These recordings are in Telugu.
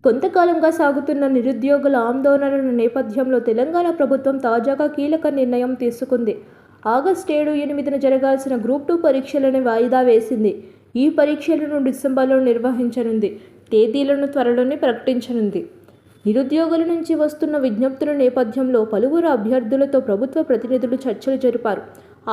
కొంతకాలంగా సాగుతున్న నిరుద్యోగుల ఆందోళనల నేపథ్యంలో తెలంగాణ ప్రభుత్వం తాజాగా కీలక నిర్ణయం తీసుకుంది. ఆగస్టు 7, 8న జరగాల్సిన గ్రూప్ 2 పరీక్షలను వాయిదా వేసింది. ఈ పరీక్షలను డిసెంబర్లో నిర్వహించనుంది. తేదీలను త్వరలోనే ప్రకటించనుంది. నిరుద్యోగుల నుంచి వస్తున్న విజ్ఞప్తుల నేపథ్యంలో పలువురు అభ్యర్థులతో ప్రభుత్వ ప్రతినిధులు చర్చలు జరిపారు.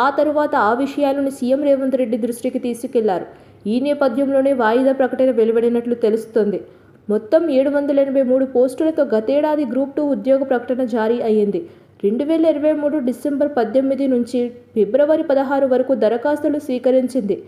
ఆ తరువాత ఆ విషయాలను సీఎం రేవంత్ రెడ్డి దృష్టికి తీసుకెళ్లారు. ఈ నేపథ్యంలోనే వాయిదా ప్రకటన వెలువడినట్లు తెలుస్తోంది. మొత్తం 783 పోస్టులతో గతేడాది గ్రూప్ 2 ఉద్యోగ ప్రకటన జారీ అయ్యింది. 2023 డిసెంబర్ 18 నుంచి ఫిబ్రవరి 16 వరకు దరఖాస్తులు స్వీకరించింది.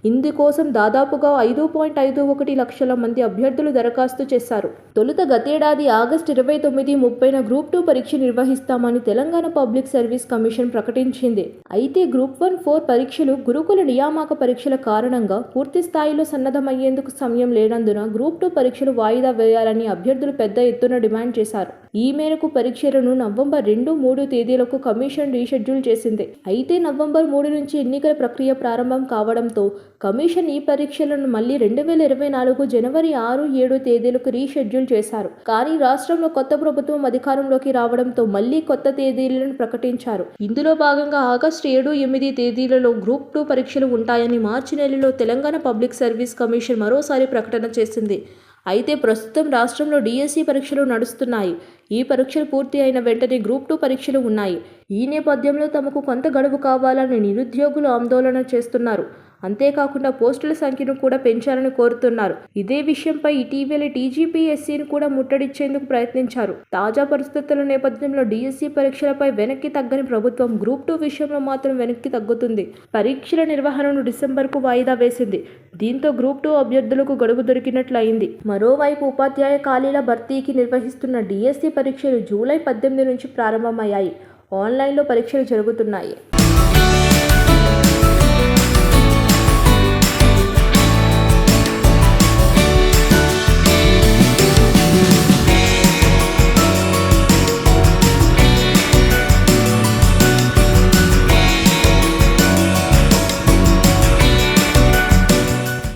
ఇందుకోసం దాదాపుగా 5.51 లక్షల మంది అభ్యర్థులు దరఖాస్తు చేశారు. తొలుత గతేడాది ఆగస్టు 29, 30న గ్రూప్ 2 పరీక్ష నిర్వహిస్తామని తెలంగాణ పబ్లిక్ సర్వీస్ కమిషన్ ప్రకటించింది. అయితే గ్రూప్ 1, 4 పరీక్షలు గురుకుల నియామక పరీక్షల కారణంగా పూర్తి స్థాయిలో సన్నద్ధమయ్యేందుకు సమయం లేనందున గ్రూప్ 2 పరీక్షలు వాయిదా వేయాలని అభ్యర్థులు పెద్ద ఎత్తున డిమాండ్ చేశారు. ఈ మేరకు పరీక్షలను నవంబర్ 2, 3 తేదీలకు కమిషన్ రీషెడ్యూల్ చేసింది. అయితే నవంబర్ 3 నుంచి ఎన్నికల ప్రక్రియ ప్రారంభం కావడంతో కమిషన్ ఈ పరీక్షలను మళ్లీ 2024 జనవరి 6, 7 తేదీలకు రీషెడ్యూల్ చేశారు. కానీ రాష్ట్రంలో కొత్త ప్రభుత్వం అధికారంలోకి రావడంతో మళ్లీ కొత్త తేదీలను ప్రకటించారు. ఇందులో భాగంగా ఆగస్టు 7, 8 తేదీలలో గ్రూప్ 2 పరీక్షలు ఉంటాయని మార్చి నెలలో తెలంగాణ పబ్లిక్ సర్వీస్ కమిషన్ మరోసారి ప్రకటన చేసింది. అయితే ప్రస్తుతం రాష్ట్రంలో డిఎస్సి పరీక్షలు నడుస్తున్నాయి. ఈ పరీక్షలు పూర్తి అయిన వెంటనే గ్రూప్ 2 పరీక్షలు ఉన్నాయి. ఈ నేపథ్యంలో తమకు కొంత గడువు కావాలని నిరుద్యోగులు ఆందోళన చేస్తున్నారు. అంతేకాకుండా పోస్టుల సంఖ్యను కూడా పెంచాలని కోరుతున్నారు. ఇదే విషయంపై ఇటీవల టీజీపీఎస్సీని కూడా ముట్టడించేందుకు ప్రయత్నించారు. తాజా పరిస్థితుల నేపథ్యంలో డిఎస్సి పరీక్షలపై వెనక్కి తగ్గని ప్రభుత్వం గ్రూప్ 2 విషయంలో మాత్రం వెనక్కి తగ్గుతుంది. పరీక్షల నిర్వహణను డిసెంబర్కు వాయిదా వేసింది. దీంతో గ్రూప్ 2 అభ్యర్థులకు గడువు దొరికినట్లు అయింది. మరోవైపు ఉపాధ్యాయ ఖాళీల భర్తీకి నిర్వహిస్తున్న డిఎస్సి పరీక్షలు జూలై 18 నుంచి ప్రారంభమయ్యాయి. ఆన్లైన్లో పరీక్షలు జరుగుతున్నాయి.